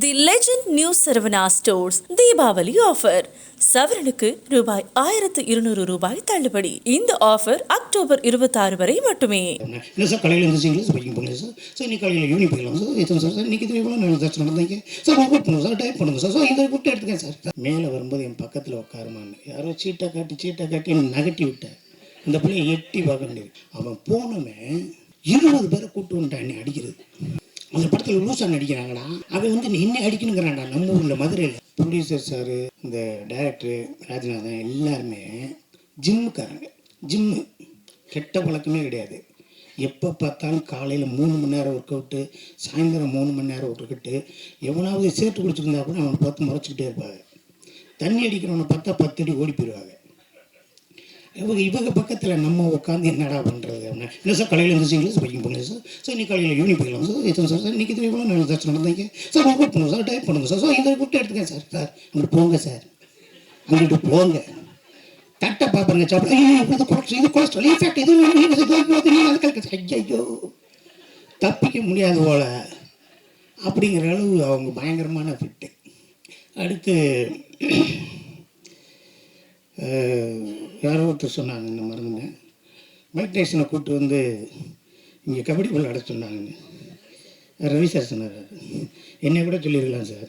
தி legend new Saravana stores Deepavali offer. சவரனுக்கு ரூபாய் 1200 தள்ளுபடி. இந்த ஆஃபர் அக்டோபர் 26 வரை மட்டுமே. இல்லை சார், காலையில் எழுந்திரிச்சிங்களா சார், பைக்கிங் பண்ணுங்க சார். சார் இன்னைக்கு காலையில் யூனிட் போயிடலாம் சார். எத்தனை சார் இன்றைக்கி இது எவ்வளோ நான் ஏதாச்சும் நடந்தீங்க சார். ஒர்க் பண்ணுங்க சார், டைப் பண்ணுங்க சார். சார் இதை விட்டு எடுத்துக்கேன் சார். மேலே வரும்போது என் பக்கத்தில் உட்காருமான்னு யாரோ சீட்டை காட்டி என்னை நகட்டி விட்டேன். இந்த பிள்ளையை எட்டி பார்க்க முடியாது. அவன் போனோமே 20 பேரை கூப்பிட்டு வந்துட்டான் என்னை அடிக்கிறது. அந்த படத்தில் லூசா நடிக்கிறாங்கடா. அவன் வந்து என்ன அடிக்கணுங்கிறான்டா. நம்ம ஊரில் மதுரையில் ப்ரொடியூசர் சார், இந்த டைரக்டரு ராஜநாதன் எல்லாருமே ஜிம்முக்காரங்க. ஜிம்மு கெட்ட பழக்கமே கிடையாது. எப்போ பார்த்தாலும் காலையில் 3 மணி நேரம் ஒர்க் அவுட்டு, சாயந்தரம் 3 மணி நேரம் ஒர்க் அவுட்டு. எவனாவது சேர்த்து குடிச்சிருந்தா கூட அவனை பார்த்து முறைச்சிக்கிட்டே இருப்பாங்க. தண்ணி அடிக்கிறவனை பார்த்தா 10 அடி ஓடி போயிடுவாங்க. இவங்க பக்கத்தில் நம்ம உட்காந்து என்னடா பண்ணுறது அப்படின்னா, இல்லை சார் காலையில் எழுந்திரிச்சிங்களா சார், பைக்கிங் பண்ணுங்க சார். சார் இன்னைக்கு காலையில் யூனிட் போயிடலாம் சார். எத்தனை சார் இன்றைக்கி இது எவ்வளோ நான் ஏதாச்சும் நடந்தீங்க சார். ஒர்க் பண்ணுங்க சார், டைப் பண்ணுங்க சார். சார் இதை விட்டு எடுத்துக்கேன் சார். சார் அங்கிட்டு போங்க சார், அங்கிட்டு போங்க. தட்டை பார்ப்பாங்க சாப்பிட. இது கொலஸ்ட்ரால் இன்ஃபேக்ட் இது ஐயோ தப்பிக்க முடியாது போல அப்படிங்கிற அளவு அவங்க பயங்கரமான ஃபிட்டு. அடுத்து யாரோ ஒருத்தர் சொன்னாங்க, இந்த மருந்துங்க மைக் டைசனை கூப்பிட்டு வந்து இங்கே கபடி விளையாட சொன்னாங்க. ரவி சார் சொன்னார், என்னை கூட சொல்லியிருக்கலாம் சார்.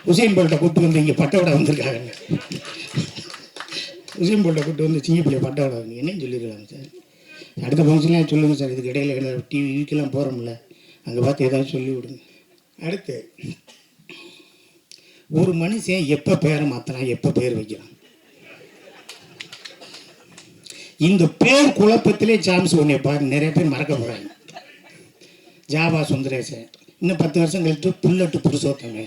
உசைன் போல்ட்டை கூப்பிட்டு வந்து இங்கே பட்டை விட வந்திருக்காங்க. உசைன் போல்ட்டை கூப்பிட்டு வந்து சிங்கப்பிள்ளை பட்டை விட வந்து என்னையும் சொல்லியிருக்கலாம் சார். அடுத்த ஃபங்க்ஷன்லாம் சொல்லுங்கள் சார். இதுக்கு இடையில டிவிக்கெல்லாம் போகிறோம்ல, அங்கே பார்த்து ஏதாவது சொல்லி விடுங்க. அடுத்து ஒரு மனுஷன் எப்போ பேரை மாற்றலாம், எப்போ பேர் வைக்கிறான். இந்த பேர் குழப்பத்திலே சாம்ஸ் ஒன்றை பாரு நிறைய பேர் மறக்க போகிறாங்க. ஜாவா சுந்தரேசன், இன்னும் 10 வருஷம் கழித்து புல்லட்டு புருஷோத்தமே.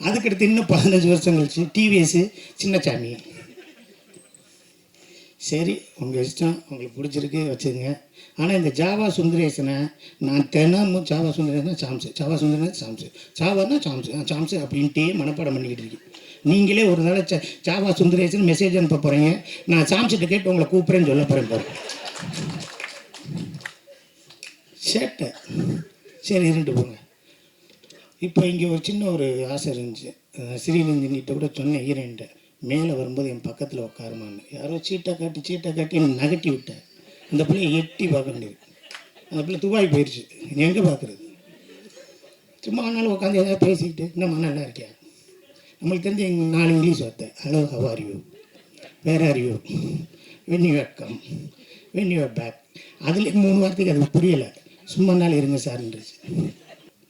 அதுக்கடுத்து இன்னும் 15 வருஷம் கழிச்சு டிவிஎஸ் சின்னசாமி. சரி, உங்கள் இஷ்டம், உங்களுக்கு பிடிச்சிருக்கு வச்சுருங்க. ஆனால் இந்த ஜாவா சுந்தரேசனை நான் தினமும் ஜாவா சுந்தரேசனா சாம்ஸு, ஜாவா சுந்தரேசன் சாம்ஸு, ஜாவானா சாம்ஸு, சாம்ஸு அப்படின்ட்டே மனப்பாடம் பண்ணிக்கிட்டு இருக்கேன். நீங்களே ஒரு நாள் ஜாவா சுந்தரேசன் மெசேஜ் அனுப்ப போகிறீங்க, நான் சாம்ஸிட்ட கேட்டு உங்களை கூப்பிட்றேன்னு சொல்ல போகிறேன் பாரு. சேட்டை. சரி இருந்துட்டு போங்க. இப்போ இங்கே ஒரு சின்ன ஒரு ஆசை இருந்துச்சு. ஸ்ரீரஞ்சனிகிட்ட கூட சொன்னேன் ஹீரோயின்ட்ட, மேலே வரும்போது என் பக்கத்தில் உட்காருமான்னு யாரோ சீட்டை காட்டி என்னை நகட்டி விட்டேன். அந்த பிள்ளையை எட்டி பார்க்க முடியாது. அந்த பிள்ளை துபாய் போயிடுச்சு. எங்கே பார்க்குறது? சும்மா ஆனாலும் உட்காந்து ஏதாவது பேசிக்கிட்டு இன்னும் நல்லா இருக்கியா. நம்மளுக்கு தெரிஞ்ச 4 இங்கிலீஷ் வார்த்தை. Hello, how are you, where are you, when you are come, when you are back. அதில் 3 வார்த்தைக்கு அது புரியலை. சும்மா நாள் இருங்க சார்ன்றுச்சு.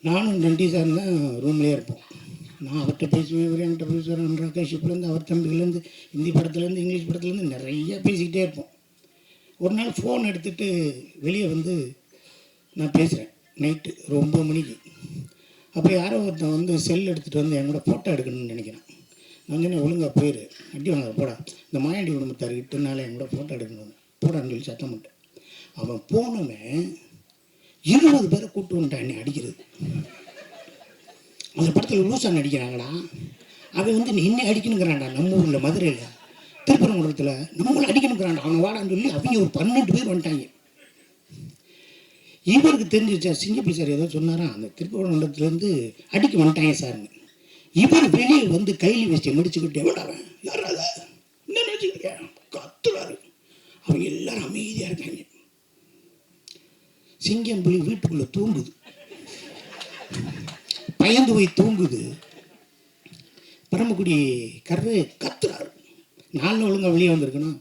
நானும் டென்டி சார் தான் ரூம்லேயே இருப்போம். நான் அவர்கிட்ட பேசுவேன், இவர் என்கிட்ட பேசுவேன். ராகேஷ்லேருந்து அவர் தம்பிலேருந்து ஹிந்தி படத்துலேருந்து இங்கிலீஷ் படத்துலேருந்து நிறையா பேசிக்கிட்டே இருப்போம். ஒரு நாள் ஃபோன் எடுத்துகிட்டு வெளியே வந்து நான் பேசுகிறேன் நைட்டு 9 மணிக்கு. அப்போ யாரோ ஒருத்தன் வந்து செல் எடுத்துகிட்டு வந்து என் கூட ஃபோட்டோ எடுக்கணும்னு நினைக்கிறேன். நான் சொன்னேன், ஒழுங்காக போயிரு, அடி வாங்க போடா, இந்த மாயாண்டி குடும்பத்தார் 8 நாள் என் கூட ஃபோட்டோ எடுக்கணும் போடான்னு சொல்லி சத்தம் போட்டேன். அவன் போனோமே 20 பேரை கூப்பிட்டு வந்துட்டான் என்னை அடிக்கிறது. அந்த படத்தில் லூசா நடிக்கிறாங்கடா. அவன் வந்து என்ன அடிக்கணுங்கிறான்டா. நம்ம ஊரில் மதுரையில் திருப்பரங்குன்றத்தில் நம்மளை அடிக்கணுங்கிறான்டா. அவனை வாடான்னு சொல்லி அவங்க ஒரு 12 பேர் வந்துட்டாங்க. இவருக்கு தெரிஞ்சிச்சா, சிங்கப்பள்ளி சார் ஏதோ சொன்னாரா, அந்த திருப்பரங்குன்றத்துலேருந்து அடிக்க வந்துட்டாங்க சார்னு. இவர் வெளியே வந்து கையில் வச்சு முடிச்சுக்கிட்டு எவ்வளோவன் யாராவது என்ன நினச்சிக்கிட்டேன் கத்துறாரு. அவங்க எல்லாரும் அமைதியாக இருக்காங்க. சிங்கம்புலி வீட்டுக்குள்ளே தூங்குது, பயந்து போய் தூங்குது. பரமக்குடி கர்ரு கத்துறாரு. 4 ஒழுங்காக வெளியே வந்திருக்கணும்.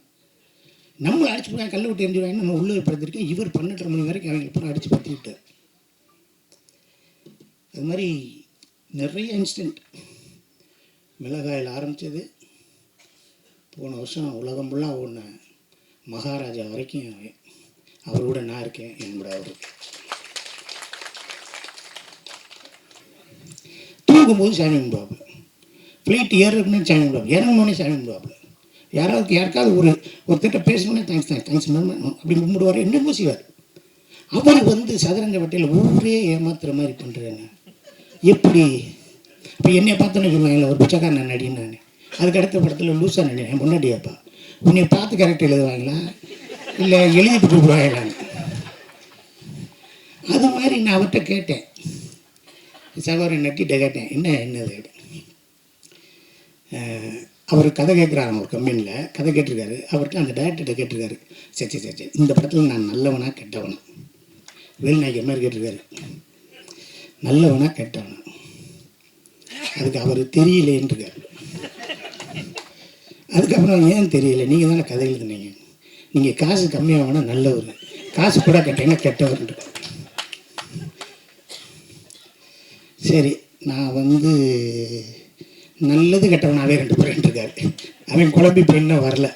நம்மளை அடிச்சு போய் கல்லை விட்டு எரிஞ்சுருவாங்க. நம்ம உள்ளே படுத்திருக்கேன். இவர் 12:30 மணி வரைக்கும் அவங்க அப்புறம் அடித்து பற்றிக்கிட்டார். அது மாதிரி நிறைய இன்சிடெண்ட். மிளகாயில் ஆரம்பித்தது போன வருஷம் உலகம் ஃபுல்லாக ஓடின மகாராஜா வரைக்கும் அவரோட நான் இருக்கேன். என்னோட அவர் தூங்கும்போது சாமி கும்பிடுவாப்பு, ஃப்ளைட் ஏறுறதுன்னு சாமி கும்பிடுவாப்பு, இறங்கணுன்னே சாமி கும்பிடுவாப்பு. யாருக்காவது ஒருத்தட்ட பேசணுன்னே தேங்க்ஸ் அப்படி கும்பிடுவார். என்னென்ன செய்வார். அவர் வந்து சதுரங்க வட்டையில் ஊரே ஏமாத்துற மாதிரி பண்ணுறேன்னு எப்படி. இப்போ என்னை பார்த்தோன்னு சொல்லுவாங்களே ஒரு பிச்சைக்காரன் நடின்னு. நான் அதுக்கு அடுத்த படத்தில் லூஸாக நடினேன். முன்னாடியாப்பா உன்னை பார்த்து கரெக்டாக எழுதுவாங்களா இல்லை எழுதிட்டு கூப்பிடுவாங்களான்னு. அது மாதிரி நான் அவர்கிட்ட கேட்டேன். சகோதரன் நட்டிகிட்ட கேட்டேன், என்னது? அவர் கதை கேட்குறாரு, ஒரு கம்பெனியில் கதை கேட்டிருக்காரு. அவர்கிட்ட அந்த டேரக்டர்கிட்ட கேட்டிருக்காரு, சரி இந்த படத்தில் நான் நல்லவனா கெட்டவனா, வேல்நாயகர் மாதிரி கேட்டிருக்காரு, நல்லவனா கெட்டவனா. அதுக்கு அவர் தெரியலேன்றிருக்காரு. அதுக்கப்புறம் ஏன் தெரியல, நீங்கள் தானே கதை எழுதுனீங்க, நீங்கள் காசு கம்மியாக வேணால் நல்லவர், காசு கூட கட்டிங்கன்னா கெட்டவர். சரி, நான் நல்லது கெட்டவனாகவே 2 பேர் இருக்காரு. அவன் குழம்பி பெண்ண வரல,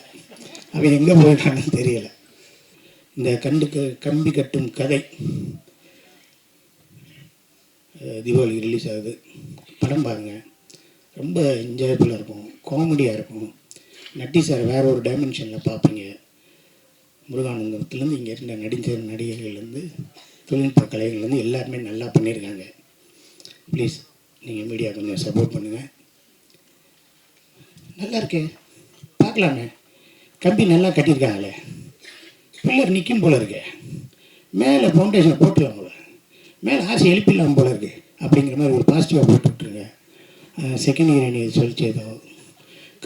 அவன் எங்கே போயிட்டான்னு தெரியலை. இந்த கம்பி கட்டும் கதை தீபாவளிக்கு ரிலீஸ் ஆகுது. படம் பாருங்கள், ரொம்ப என்ஜாயபுளாக இருக்கும், காமெடியாக இருக்கும். நட்டி சார் வேறு ஒரு டைமென்ஷனில் பார்ப்பீங்க. முருகானந்தத்துலேருந்து இங்கே இருந்த நடிகர்கள்லேருந்து தொழில்நுட்ப கலைகள்லேருந்து எல்லாருமே நல்லா பண்ணியிருக்காங்க. ப்ளீஸ் நீங்கள் மீடியா கொஞ்சம் சப்போர்ட் பண்ணுங்கள். நல்லா இருக்கே, பார்க்கலாமே, கம்பி நல்லா கட்டியிருக்காங்களே, பில்லர் நிற்கும் போல இருக்கே, மேலே ஃபவுண்டேஷனை போட்டுலாம் போல, மேலே ஆசை எழுப்பிடலாம் போல இருக்குது அப்படிங்கிற மாதிரி ஒரு பாசிட்டிவாக போட்டு விட்ருங்க. செகண்ட் ஹீரோயின் சொல்லிச்சு, ஏதோ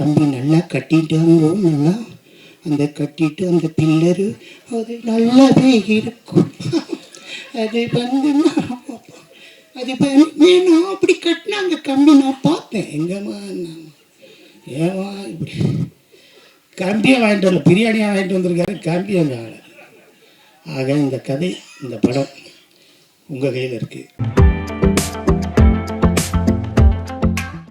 கம்பி நல்லா கட்டிட்டாங்க, நல்லா அந்த கட்டிட்டு அந்த பில்லரு அது நல்லாவே இருக்கும். அது நான் அப்படி கட்டினாங்க கம்பி, நான் பார்த்தேன். எங்கம்மா ஏமா இப்படி கம்பியை வாங்கிட்டு வரல, பிரியாணியாக வாங்கிட்டு வந்திருக்காரு, கம்பியை வாங்கலை. ஆக இந்த கதை, இந்த படம் உங்கள் கையில் இருக்குது.